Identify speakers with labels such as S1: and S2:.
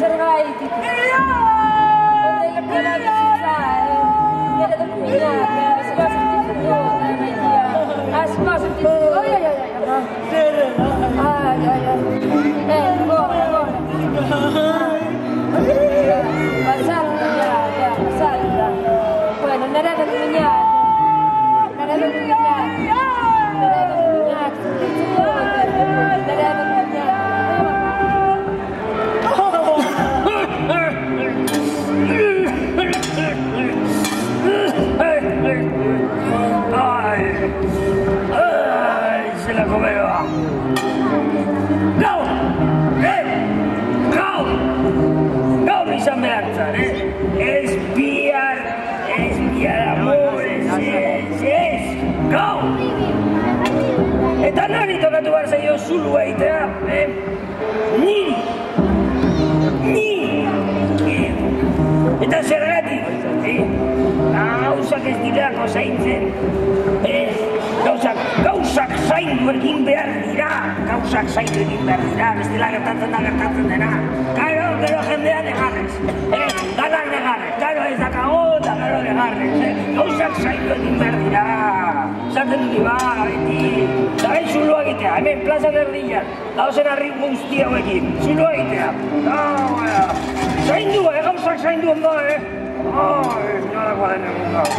S1: zergaitik. Ondela bizitza, nire dut minak, asko sentitzen dut, maitia. Asko sentitzen dut, oi. Gora. Pasarla, ja, pasarla. Bueno, nire dut minak.
S2: Se la comeva. No, mi San Belanzar, espiar amores, no! Eta nari tokatu behar zaio zulu egitea, niri! Eta zergatik, gauzak ez dirako zaintzen, gauzak zaindu egin behar dira, bestela gertatzen dena. Gero jendea negarrez, ganak negarrez, gero ez dakago eta gero negarrez, gauzak zaindu egin behar dira. Zaten dut iba, beti, eta behin zulua egitea, hemen plazan erdian, gauzen harri guzti hauekin, zulua egitea. Zaindu, gauzak zaindu ondo, ez nolakoa den egun gau.